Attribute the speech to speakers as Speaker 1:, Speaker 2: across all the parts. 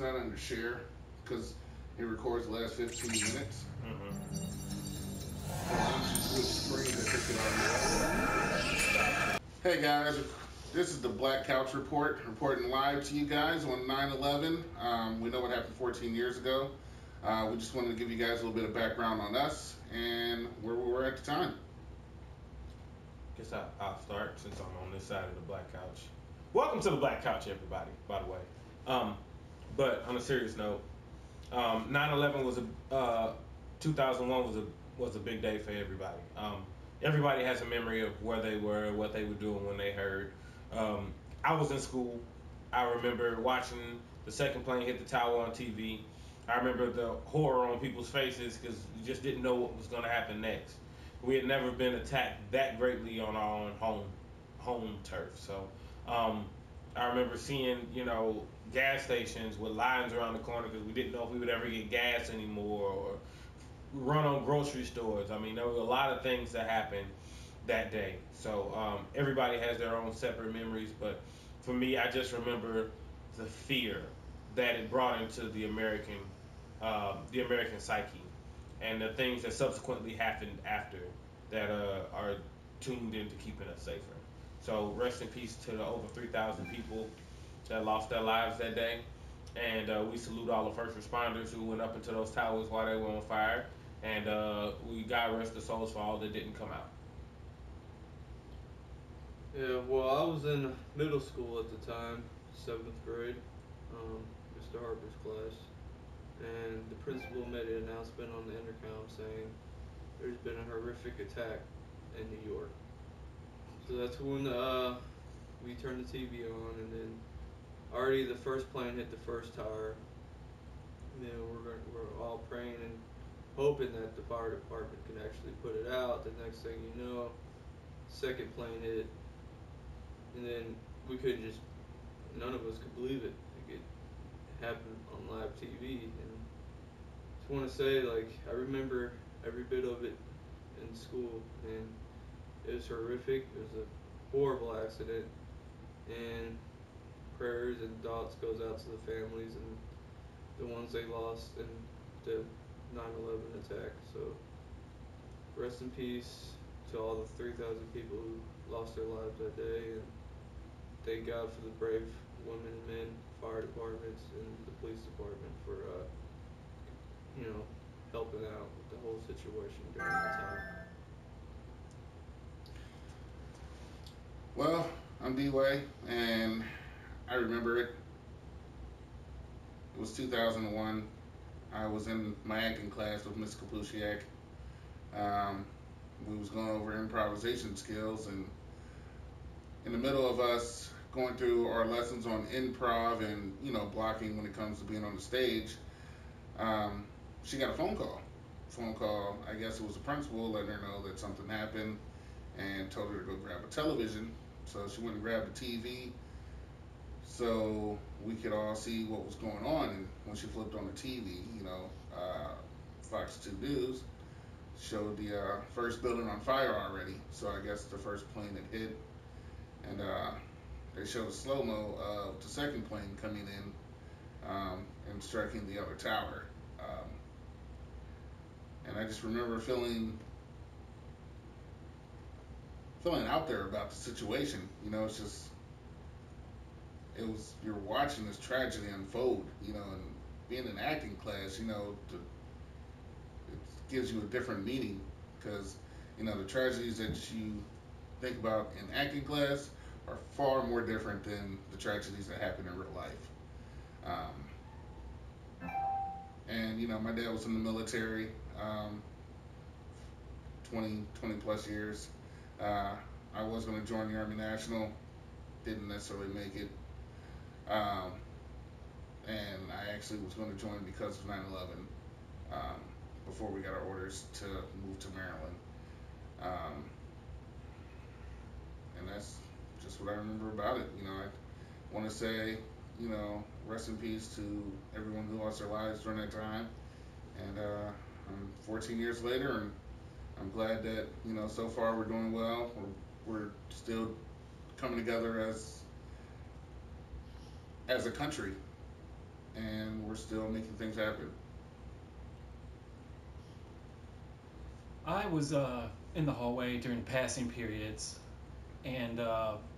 Speaker 1: not under share because it records the last 15 minutes. So once you switch screens, I think it already. Hey guys, this is the Black Couch Report, reporting live to you guys on 9/11. We know what happened 14 years ago. We just wanted to give you guys a little bit of background on us and where we were at the time.
Speaker 2: Guess I'll start since I'm on this side of the Black Couch. Welcome to the Black Couch, everybody, by the way. But on a serious note, 9/11 was 2001 was a big day for everybody. Everybody has a memory of where they were, what they were doing when they heard. I was in school. I remember watching the second plane hit the tower on TV. I remember the horror on people's faces because you just didn't know what was going to happen next. We had never been attacked that greatly on our own home turf. So I remember seeing, gas stations with lines around the corner because we didn't know if we would ever get gas anymore, or run on grocery stores. I mean, there were a lot of things that happened that day. So everybody has their own separate memories, but for me, I just remember the fear that it brought into the American psyche, and the things that subsequently happened after that are tuned into keeping us safer. So rest in peace to the over 3,000 people that lost their lives that day, and we salute all the first responders who went up into those towers while they were on fire, and we God rest the souls for all that didn't come out.
Speaker 3: Yeah, well, I was in middle school at the time, 7th grade, Mr. Harper's class, and the principal made an announcement on the intercom saying there's been a horrific attack in New York. So that's when we turned the TV on, and then already the first plane hit the first tower. We're all praying and hoping that the fire department can actually put it out. The next thing you know, second plane hit, and then we couldn't just, none of us could believe it. Like, it happened on live TV, and just want to say, like, I remember every bit of it in school, and it was horrific. It was a horrible accident, and prayers and thoughts goes out to the families and the ones they lost in the 9/11 attack. So rest in peace to all the 3,000 people who lost their lives that day, and thank God for the brave women and men, fire departments, and the police department for helping out with the whole situation during that time.
Speaker 1: Well, I'm D-Way, and I remember it. It was 2001. I was in my acting class with Miss Kapushiak. We was going over improvisation skills, and in the middle of us going through our lessons on improv and blocking when it comes to being on the stage, she got a phone call. I guess it was the principal letting her know that something happened, and told her to go grab a television. So she went and grabbed the TV so we could all see what was going on. And when she flipped on the TV, Fox 2 News showed the first building on fire already. So I guess the first plane had hit, and they showed a slow-mo of the second plane coming in and striking the other tower. And I just remember feeling out there about the situation. It's just, you're watching this tragedy unfold, and being in acting class, it gives you a different meaning because, the tragedies that you think about in acting class are far more different than the tragedies that happen in real life. And, my dad was in the military, 20 plus years. I was going to join the Army National, didn't necessarily make it. And I actually was going to join because of 9/11 before we got our orders to move to Maryland. And that's just what I remember about it. I want to say, rest in peace to everyone who lost their lives during that time. And I'm 14 years later, and I'm glad that, so far we're doing well. We're still coming together as a country. and we're still making things happen.
Speaker 4: I was in the hallway during passing periods, and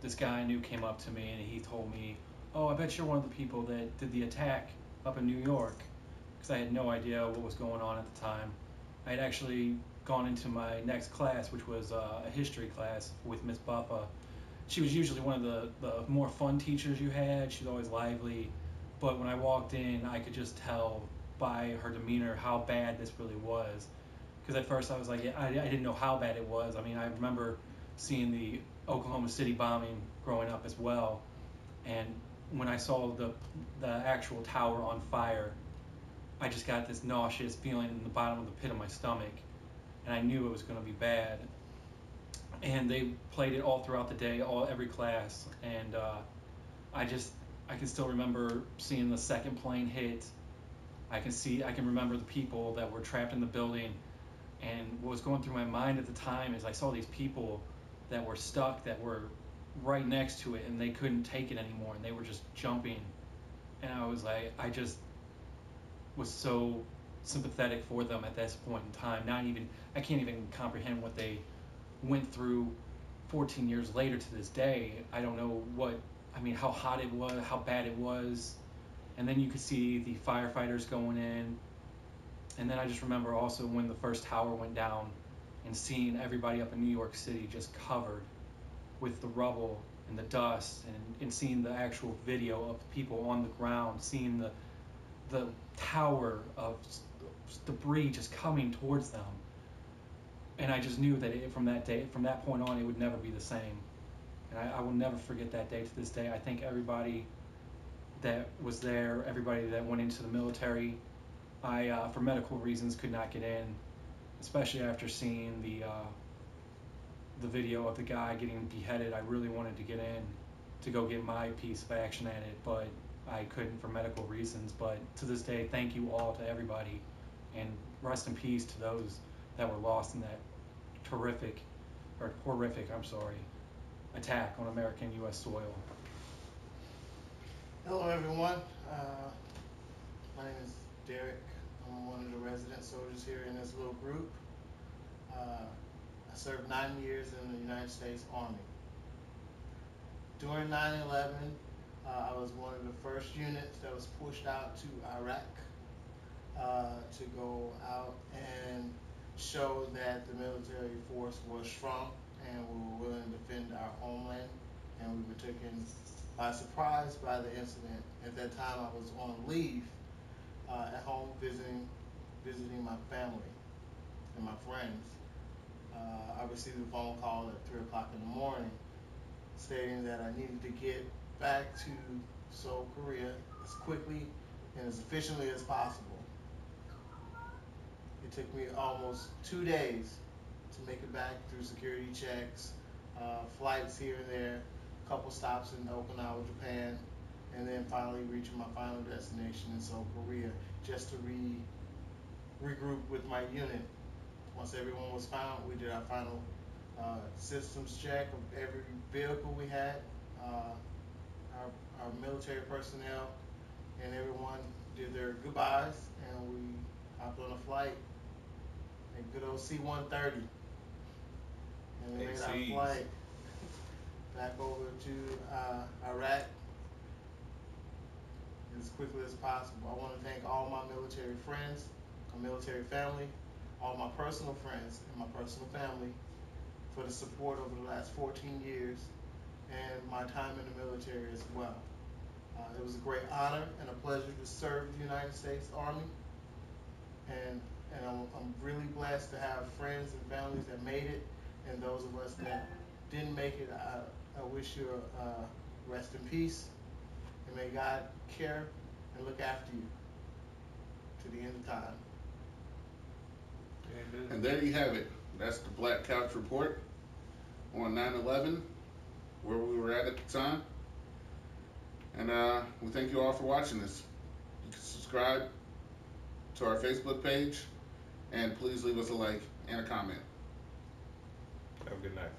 Speaker 4: this guy I knew came up to me and he told me, "Oh, I bet you're one of the people that did the attack up in New York," because I had no idea what was going on at the time. I had actually gone into my next class, which was a history class with Miss Buffa. She was usually one of the more fun teachers you had. She was always lively, but when I walked in, I could just tell by her demeanor how bad this really was. Because at first I was like, I didn't know how bad it was. I mean, I remember seeing the Oklahoma City bombing growing up as well, and when I saw the actual tower on fire, I just got this nauseous feeling in the bottom of the pit of my stomach, and I knew it was going to be bad. And they played it all throughout the day, every class, and I just I can still remember seeing the second plane hit. I can remember the people that were trapped in the building, and what was going through my mind at the time is I saw these people that were stuck, that were right next to it, and they couldn't take it anymore, and they were just jumping, and I was like, I just was so sympathetic for them at this point in time. Not even I can't even comprehend what they went through 14 years later to this day. I don't know how hot it was, how bad it was. And then you could see the firefighters going in. And then I just remember also when the first tower went down and seeing everybody up in New York City just covered with the rubble and the dust, and seeing the actual video of people on the ground, seeing the tower of debris just coming towards them. And I just knew that from that point on, it would never be the same. And I will never forget that day to this day. I think everybody that was there, everybody that went into the military, I, for medical reasons, could not get in, especially after seeing the video of the guy getting beheaded. I really wanted to get in to go get my piece of action at it, but I couldn't for medical reasons. But to this day, thank you all to everybody, and rest in peace to those that were lost in that horrific attack on American U.S. soil.
Speaker 5: Hello, everyone. My name is Derek. I'm one of the resident soldiers here in this little group. I served 9 years in the United States Army. During 9/11, I was one of the first units that was pushed out to Iraq to go out and show that the military force was strong and we were willing to defend our homeland, and we were taken by surprise by the incident. At that time, I was on leave at home visiting my family and my friends. I received a phone call at 3 o'clock in the morning stating that I needed to get back to Seoul, Korea as quickly and as efficiently as possible. It took me almost 2 days to make it back through security checks, flights here and there, a couple stops in Okinawa, Japan, and then finally reaching my final destination in Seoul, Korea, just to regroup with my unit. Once everyone was found, we did our final systems check of every vehicle we had, our military personnel, and everyone did their goodbyes, and we hopped on a flight, a good old C-130, and we made our flight back over to Iraq as quickly as possible. I want to thank all my military friends, my military family, all my personal friends and my personal family for the support over the last 14 years and my time in the military as well. It was a great honor and a pleasure to serve the United States Army, and I'm really blessed to have friends and families that made it, and those of us that didn't make it, I wish you rest in peace, and may God care and look after you to the end of time.
Speaker 3: Amen.
Speaker 1: And there you have it. That's the Black Couch Report on 9/11, where we were at the time. And we thank you all for watching this. You can subscribe to our Facebook page, and please leave us a like and a comment.
Speaker 2: Have a good night.